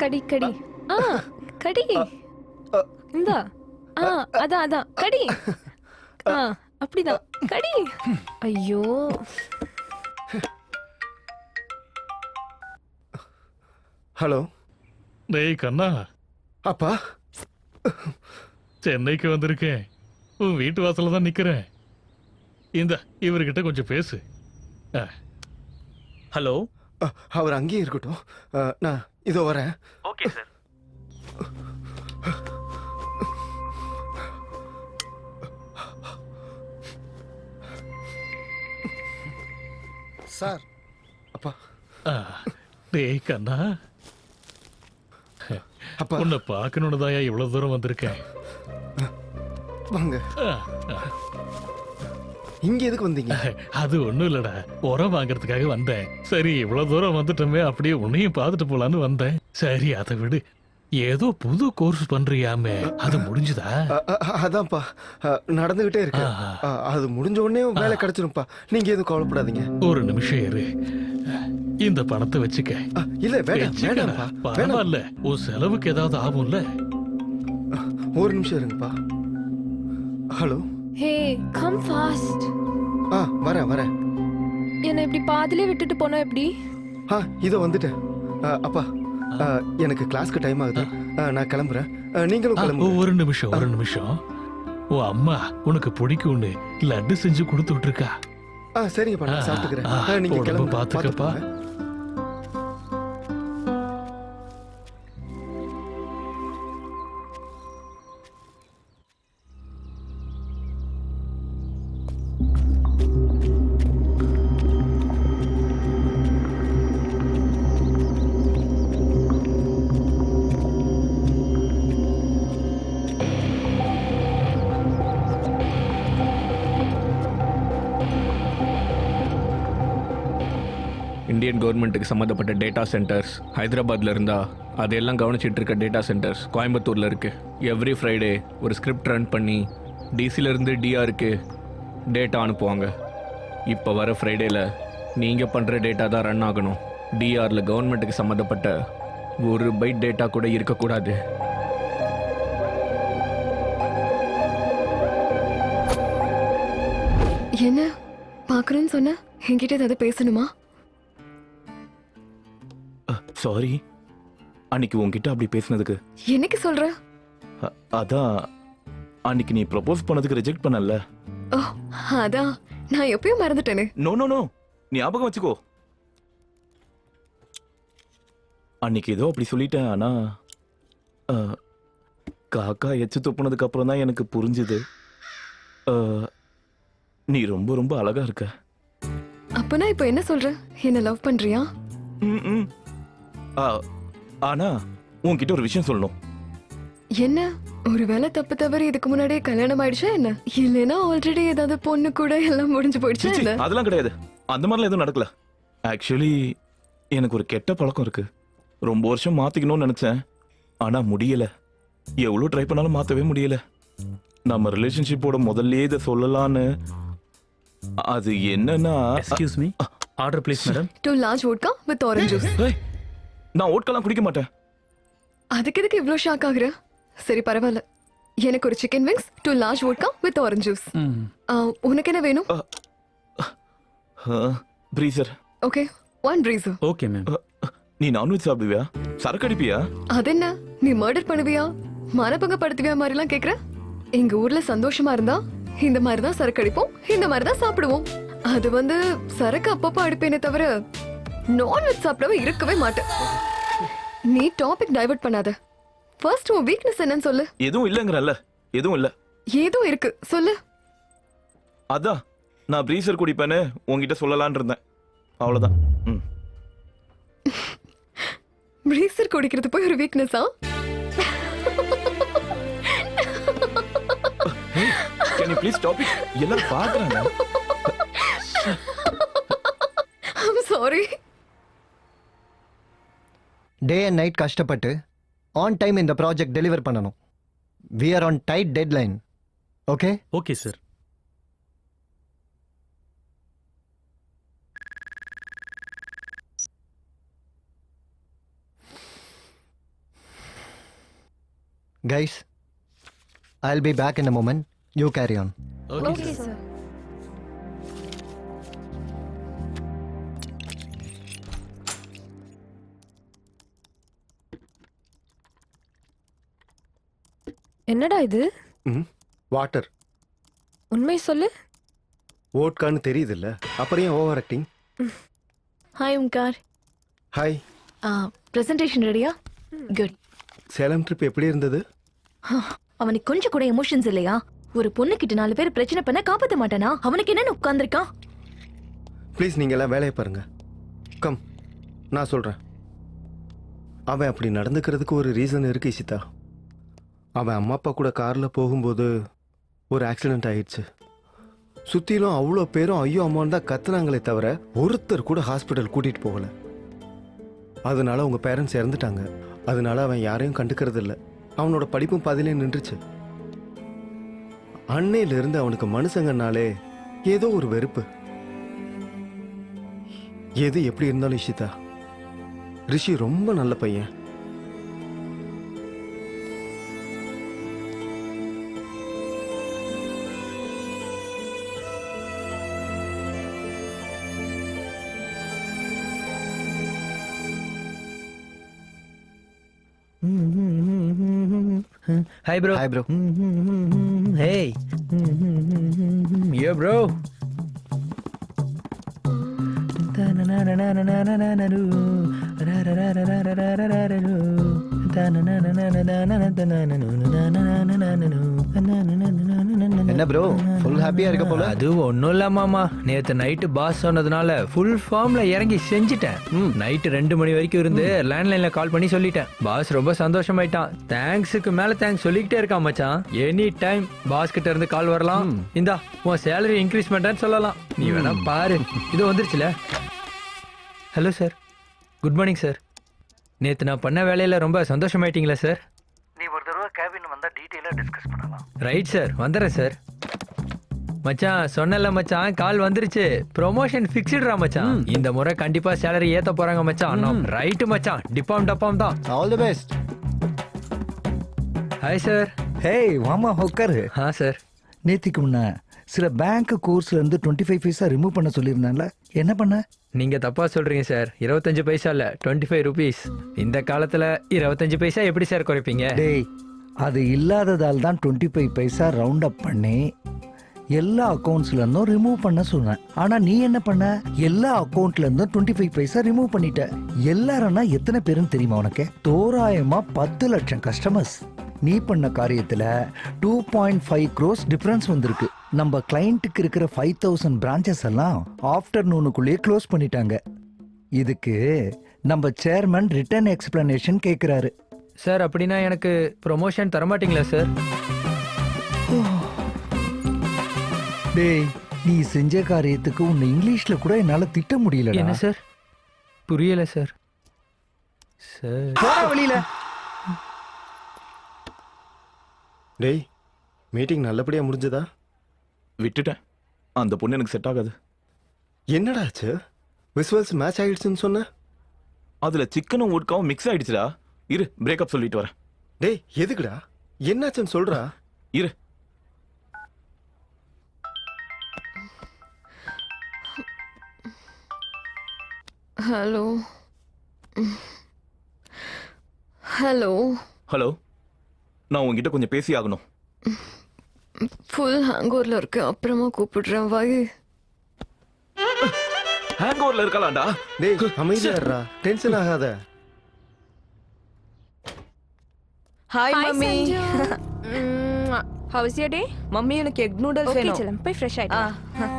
கடி கடி. ஆ கடி. இந்தா. ஆ அதான் அதான் கடி. ஆ அப்படிதான் கடி. ஐயோ. ஹலோ. டேய் கண்ணா, அப்பா. சென்னைக்கு வந்திருக்கேன். உன் வீட்டு வாசல்ல தான் நிக்கிறேன். இந்த இவர்கிட்ட கொஞ்சம் பேசு. ஹலோ. அவர் அங்கேயே இருக்கட்டும். நான் இதோ வரேன். Okay sir. சார். அப்பா. டேய் கண்ணா, அப்பா. உன்னை பார்க்கணுன்னு தான் இவ்வளவு தூரம் வந்திருக்கேன். வாங்க. இங்க எதுக்கு வந்தீங்க? அது ஒண்ணும் இல்லடா, உரம் வாங்குறதுக்காக வந்தேன். சரி இவ்வளவு தூரம் வந்துட்டோமே, அப்படியே உன்னையும் பார்த்துட்டு போலான்னு வந்தேன். சரி அதை விடு, ஏதோ புது கோர்ஸ் பண்றியாமே, அது முடிஞ்சுதா? அதான்ப்பா நடந்துகிட்டே இருக்கு. அது முடிஞ்ச உடனே வேலை கிடைச்சிரும்ப்பா. நீங்க எதுவும் கவலைப்படாதீங்க. ஒரு நிமிஷம் இரு, இந்த பணத்தை வச்சுக்க. இல்ல வேண்டாம்ப்பா. பரவாயில்ல, உன் செலவுக்கு ஏதாவது ஆகும்ல. ஒரு நிமிஷம் இருங்கப்பா. ஹலோ. ஹே கம் ஃபாஸ்ட். வரேன். என்ன இப்படி பாதிலே விட்டுட்டு போனா எப்படி? இதோ வந்துட்டேன். அப்பா எனக்கு கிளாஸ்க்கு டைம் ஆகுது. நான் கிளம்புறேன். நீங்களும் கிளம்புங்க. ஒரு நிமிஷம். உன் அம்மா உனக்கு பிடிக்கும்னு லட்டு செஞ்சு கொடுத்து விட்டுருக்கா. சரிங்கப்பா, நான் சாப்பிட்டுக்கிறேன். நீங்க கிளம்பு. பாத்துக்கப்பா. இந்தியன் கவர்மெண்ட்டுக்கு சம்மந்தப்பட்ட டேட்டா சென்டர்ஸ் ஹைதராபாத்தில் இருந்தால் அதையெல்லாம் கவனிச்சிட்டு இருக்க டேட்டா சென்டர்ஸ் கோயம்புத்தூரில் இருக்குது. எவ்ரி ஃப்ரைடே ஒரு ஸ்கிரிப்ட் ரன் பண்ணி டிசிலேருந்து டிஆருக்கு டேட்டா அனுப்புவாங்க. இப்போ வர ஃப்ரைடேயில் நீங்கள் பண்ணுற டேட்டா தான் ரன் ஆகணும். டிஆரில் கவர்மெண்ட்டுக்கு சம்மந்தப்பட்ட ஒரு பைட் டேட்டா கூட இருக்கக்கூடாது. என்ன பார்க்குறேன்னு சொன்ன? என்கிட்ட ஏதாவது பேசணுமா? சாரி, அன்னைக்கு உன்கிட்ட அப்படி பேசினதுக்கு. என்னைக்கு சொல்ற? அதான் அன்னைக்கு நீ ப்ரப்போஸ் பண்ணதுக்கு ரிஜெக்ட் பண்ணல. ஓ அதான், நான் எப்பயும் மறந்துட்டேனே. நோ நோ நோ, ஞாபகம் வச்சுக்கோ. அன்னைக்கு ஏதோ அப்படி சொல்லிட்டேன். ஆனா காக்கா எச்சு துப்புனதுக்கு அப்புறம் தான் எனக்கு புரிஞ்சுது. நீ ரொம்ப ரொம்ப அழகா இருக்க. அப்பனா இப்போ என்ன சொல்ற? என்ன லவ் பண்றியா? ஆனா உன்கிட்ட ஒரு விஷயம் சொல்லணும். என்ன? ஒருவேளை தப்பு தவறு இதுக்கு முன்னாடியே கல்யாணம் ஆயிடுச்சா என்ன? இல்லைன்னா ஆல்ரெடி ஏதாவது பொண்ணு கூட எல்லாம் முடிஞ்சு போயிடுச்சா என்ன? அதெல்லாம் கிடையாது, அந்த மாதிரிலாம் எதுவும் நடக்கல. ஆக்சுவலி எனக்கு ஒரு கெட்ட பழக்கம் இருக்கு. ரொம்ப வருஷம் மாத்திக்கணும்னு நினைச்சேன், ஆனா முடியல. எவ்வளவு ட்ரை பண்ணாலும் மாத்தவே முடியல. நம்ம ரிலேஷன்ஷிப்போட முதல்லயே இதை சொல்லலான்னு. அது என்னன்னா, excuse me, order please madam. 2 large vodka with orange juice. நான் ஓட்கெல்லாம் குடிக்க மாட்டேன். அதுக்கு எதுக்கு இவ்ளோ ஷாக் ஆகுற? சரி பரவாயில்ல, எனக்கு ஒரு chicken wings 2 large vodka with orange juice. உனக்கு என்ன வேணும்? Breezer. Okay, 1 breezer. Okay ma'am. நீ நான்வெஜ் சாப்பிடுவியா? சரக்கு அடிப்பியா? அது என்ன, நீ மர்டர் பண்ணுவியா, மனபங்கப்படுத்துவியா மாதிரிலாம் கேக்குற? எங்க ஊர்ல சந்தோஷமா இருந்தா இந்த மாதிரி தான் சரக்கு அடிப்போம், இந்த மாதிரி தான் சாப்பிடுவோம். அது வந்து சரக்கு அப்பப்போ அடிப்பேனே தவிர நான்வெஜ் சாப்பிடவே இருக்கவே மாட்டேன். நீ டாபிக் டைவர்ட் பண்ணாத. ஃபர்ஸ்ட் உன் வீக்னஸ் என்னன்னு சொல்லு. எதுவும் இல்லங்கறல்ல. எதுவும் இல்ல. ஏதோ இருக்கு, சொல்லு. அதான் நான் பிரீசர் குடிப்பேன்னு உன்கிட்ட சொல்லலாம்னு இருந்தேன், அவ்வளவுதான். பிரீசர் குடிக்கிறது போய் ஒரு வீக்னஸா? Can you please stop it? எல்லாரும் பார்க்கறாங்க. I'm sorry. Day and night கஷ்டப்பட்டு ஆன் டைம் இந்த ப்ராஜெக்ட் டெலிவர் பண்ணணும். We are on tight deadline. Okay? Okay sir. Guys I'll be back in a moment, you carry on. Okay sir. என்னடா இது? ம் water. உண்மை சொல்லு. ஓட்கான்னு தெரியுதுல்ல, அப்புறம் ஏன் over acting? Hi Omkar. Hi. Presentation ரெடியா? குட். சேலம் ட்ரிப் எப்படி இருந்தது? அவனுக்கு கொஞ்சம் கூட எமோஷன்ஸ் இல்லையா? ஒரு பொண்ணு கிட்ட 4 பேர் பிரச்சனை பண்ண காப்பாத்த மாட்டானா? அவனுக்கு என்னன்னு உட்கார்ந்திருக்கான்? ப்ளீஸ் நீங்கள் எல்லாம் வேலையை பாருங்க. கம், நான் சொல்கிறேன். அவன் அப்படி நடந்துக்கிறதுக்கு ஒரு ரீசன் இருக்கு இஷிதா. அவன் அம்மா அப்பா கூட காரில் போகும்போது ஒரு ஆக்சிடெண்ட் ஆயிடுச்சு. சுற்றிலும் அவ்வளோ பேரும் ஐயோ அம்மான்னு தான் கத்துனாங்களே தவிர ஒருத்தர் கூட ஹாஸ்பிட்டல் கூட்டிகிட்டு போகலை. அதனால உங்கள் பேரண்ட்ஸ் இறந்துட்டாங்க. அதனால அவன் யாரையும் கண்டுக்கிறது இல்லை. அவனோட படிப்பும் பாதியிலே நின்றுச்சு. அன்னையிலிருந்து அவனுக்கு மனுஷங்கனாலே ஏதோ ஒரு வெறுப்பு. எது எப்படி இருந்தாலும் இஷிதா, ரிஷி ரொம்ப நல்ல பையன். Hi bro. Hi bro. Hey. Yeah bro. என்ன ப்ரோ, ஃபுல் ஹாப்பியா இருக்க போல. அது ஒன்றும் இல்லை மாமா, நேற்று நைட்டு பாஸ் சொன்னதுனால ஃபுல் ஃபார்மில் இறங்கி செஞ்சுட்டேன். நைட்டு 2 மணி வரைக்கும் இருந்து லேண்ட்லைனில் கால் பண்ணி சொல்லிட்டேன். பாஸ் ரொம்ப சந்தோஷமாயிட்டான். தேங்க்ஸுக்கு மேலே தேங்க்ஸ் சொல்லிக்கிட்டே இருக்கான் மச்சான். எனி டைம் பாஸ் கிட்ட இருந்து கால் வரலாம். இந்தா உன் சேலரி இன்க்ரீஸ் பண்ணுறேன்னு சொல்லலாம். நீ வேணா பாரு. இது வந்துருச்சுல. Hello sir, good morning sir. நேற்று நான் பண்ண வேலையில் ரொம்ப சந்தோஷமாயிட்டீங்களா சார்? நீ ஒரு தடவை கேபின் வந்தா டீடைலா டிஸ்கஸ் பண்ணலாம். ரைட் சார், வந்துடுறேன் சார். மச்சான் சொன்னல மச்சான், கால் வந்துருச்சு. ப்ரொமோஷன் ஃபிக்ஸ்டுடா மச்சான். இந்த முறை கண்டிப்பா சேலரி ஏத்த போறாங்க மச்சான். ரைட் மச்சான், டிப்பாம் டப்பாம் தான். All the best. Hi sir. Hey வாமா உட்காரு. சார், நேத்திக்கு முன்ன சில பேங்க் கோர்ஸ்ல இருந்து 25 பைசா ரிமூவ் பண்ண சொல்லியிருந்தான்ல, என்ன பண்ண? நீங்க தப்பா சொல்றீங்க சார். 25 பைசா இல்ல, 25 rupees. இந்த காலத்துல 25 பைசா எப்படி சார் குறைப்பீங்க? டேய், அது இல்லாததால் தான் 25 பைசா ரவுண்ட் அப் பண்ணி எல்லா அக்கௌண்ட்ஸ்ல இருந்தும் ரிமூவ் பண்ண சொன்னேன். ஆனா நீ என்ன பண்ண? எல்லா அக்கௌண்ட்ல இருந்தும் 25 பைசா ரிமூவ் பண்ணிட்ட. எல்லாரும்னா எத்தனை பேருன்னு தெரியுமா உனக்கு? தோராயமா 10 லட்சம் கஸ்டமர்ஸ். நீ பண்ண காரியத்துல 2.5 crores டிஃபரன்ஸ் வந்திருக்கு. நம்ம கிளையண்ட்டுக்கு இருக்கிற 5000 பிரான்ச்சஸ் எல்லாம் ஆஃப்டர்நூனுக்குள்ளேயே க்ளோஸ் பண்ணிட்டாங்க. இதுக்கு நம்ம சேர்மன் ரிட்டர்ன் எக்ஸ்பிளனேஷன் கேட்கிறாரு. சார், அப்படின்னா எனக்கு ப்ரொமோஷன் தரமாட்டீங்களா சார்? டேய், நீ செஞ்ச காரியத்துக்கு உன்னை இங்கிலீஷ்ல கூட என்னால திட்ட முடியல. என்ன சார்? புரியல சார். சார் போற வழியில. டேய், மீட்டிங் நல்லபடியாக முடிஞ்சதா? விட்டுட்டேன். அந்த பொண்ணு எனக்கு செட் ஆகாது. என்னடா ஆச்சு? விசுவல்ஸ் மேட்ச் ஆகிடுச்சுன்னு சொன்ன. அதுல சிக்கனும் உட்காவும் மிக்ஸ் ஆயிடுச்சுடா. இரு, பிரேக்கப் சொல்லிட்டு வரேன். டேய், எதுக்குடா? என்னாச்சுன்னு சொல்றா. இரு. ஹலோ ஹலோ ஹலோ, நான் உங்ககிட்ட கொஞ்சம் பேசி ஆகணும். ஃபுல் ஹேங்கோவர்ல இருக்கு, அப்புறமா கூப்பிடுறேன். வாய். ஹேங் ஓவர்ல இருக்கலாம்டா. டேய், அமைதியா இருடா, டென்ஷன் ஆகாத. Hi Hi, mummy. Sanju. How was your day? Mummy எனக்கு எக் நூடுல்ஸ் ஓகே வேணும். செல்லம், போய் ஃப்ரெஷ் ஆயிட்டு வா.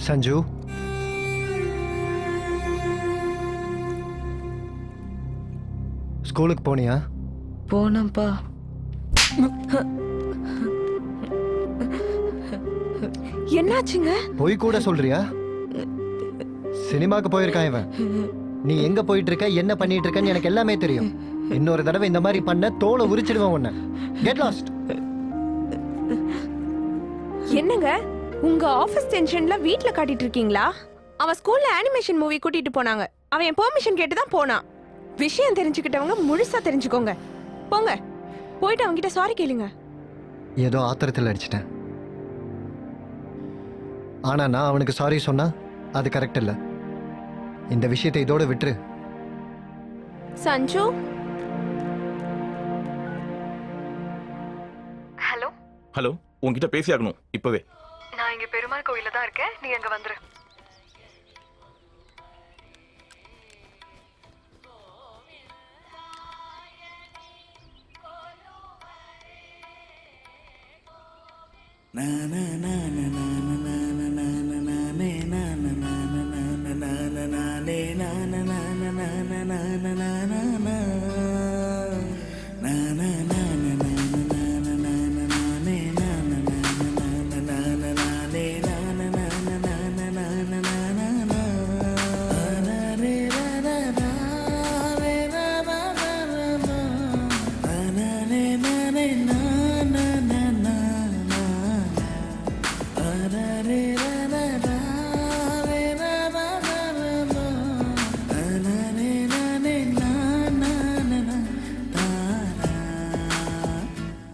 சஞ்சு, ஸ்கூலுக்கு போனியா? போனப்பா. என்னாச்சுங்க? போய் கூட சொல்றியா? சினிமாக்கு போயிருக்கான் இவன். நீ எங்க போயிட்டு இருக்க, என்ன பண்ணிட்டு இருக்கன்னு எனக்கு எல்லாமே தெரியும். இன்னொரு தடவை இந்த மாதிரி பண்ண தோலை உரிச்சிடுவேன் உன்னை. Get lost. என்னங்க உங்க ஆபீஸ் டென்ஷன்ல வீட்ல காட்டிட்டு இருக்கீங்களா? அவ ஸ்கூல்ல அனிமேஷன் மூவி கூட்டிட்டு போனாங்க. அவன் என் பெர்மிஷன் கேட்டு தான் போனான். விஷயம் தெரிஞ்சுக்கிட்டவங்க முழுசா தெரிஞ்சுக்கோங்க. போங்க, போயிட்டு அவன்கிட்ட சாரி கேளுங்க. ஏதோ ஆத்திரத்தில் அடிச்சிட்டேன். ஆனா நான் அவனுக்கு சாரி சொன்னா அது கரெக்ட் இல்லை. இந்த விஷயத்தை இதோட விட்டுரு. சஞ்சு, ஹலோ, ஹலோ, உன்கிட்ட பேசியாகணும் இப்பவே. நான் இங்க பெருமாள் கோயில தான் இருக்கேன், நீ அங்க வந்துரு.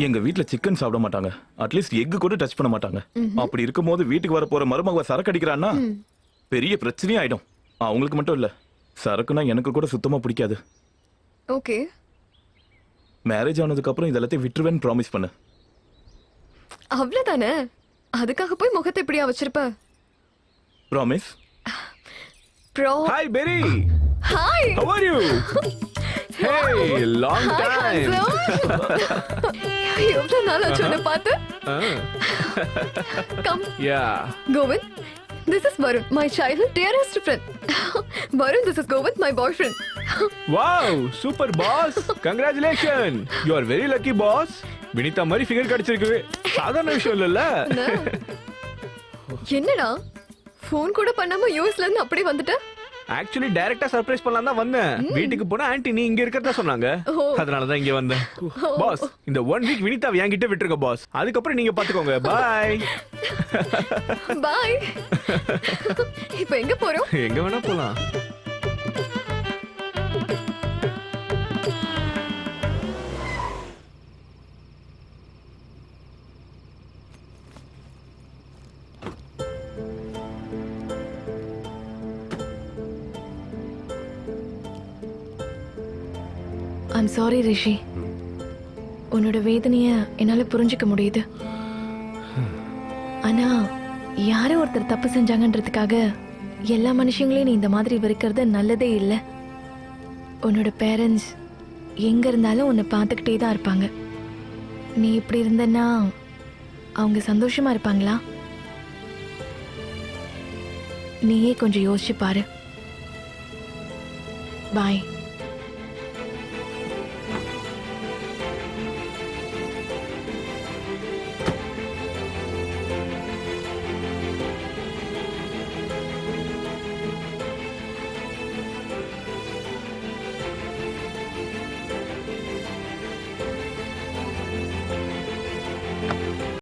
எங்க வீட்ல சிக்கன் சாப்பிட மாட்டாங்க, அட்லீஸ்ட் எக் கூட டச் பண்ண மாட்டாங்க. அப்படி இருக்கும்போது வீட்டுக்கு வர போற மருமக சரக்கு அடிக்கிறான்னா பெரிய பிரச்சனையே ஆயிடும். அவங்களுக்கு மட்டும் இல்ல, சரக்குனா எனக்கு கூட சுத்தமா பிடிக்காது. ஓகே, மேரேஜ் ஆனதுக்கு அப்புறம் இதெல்லாத்தையும் விட்டுருவேன்னு ப்ராமிஸ் பண்ணு. அவ்வளவுதானே? அதுக்காக போய் முகத்தை இப்படியா வச்சிருப்ப? ப்ராமிஸ். ப்ரோ, ஹாய் பெரி, hi. how are you? Hey, long time. எவ்வளவு நாள் ஆச்சு உன்னை பார்த்து. Come, Yeah. Govind, this is Varun, my childhood dearest friend. Varun, this is Govind, my boyfriend. Wow, super boss. Congratulations. You are very lucky boss. Vinitha மாதிரி figure கிடைச்சிருக்கு. சாதாரண விஷயம் இல்லல்ல. என்னடா ஃபோன் கூட பண்ணாம யூஎஸ்ல இருந்து அப்படியே வந்துட்ட? ஆக்சுவலி டைரக்டா சர்ப்ரைஸ் பண்ணலாம் தான் வந்தேன். வீட்டுக்கு போனா ஆன்ட்டி நீ இங்க இருக்கறதா சொன்னாங்க. அதனால தான் இங்க வந்தேன். பாஸ், இந்த 1 வீக் வினிதா என்கிட்ட விட்டுருங்க பாஸ். அதுக்கப்புறம் நீங்க பாத்துக்கோங்க. பை. பை. இப்போ எங்க போறோம்? எங்க வேணா போலாம். ஐம் சாரி ரிஷி, உன்னோட வேதனைய என்னால புரிஞ்சுக்க முடியுது. ஆனா யாரோ ஒருத்தர் தப்பு செஞ்சாங்கன்றதுக்காக எல்லா மனுஷங்களையும் நீ இந்த மாதிரி வெறுக்கிறது நல்லதே இல்லை. உன்னோட பேரண்ட்ஸ் எங்க இருந்தாலும் உன்னை பார்த்துக்கிட்டே தான் இருப்பாங்க. நீ இப்படி இருந்தன்னா அவங்க சந்தோஷமா இருப்பாங்களா? நீயே கொஞ்சம் யோசிச்சு பாரு. பாய்.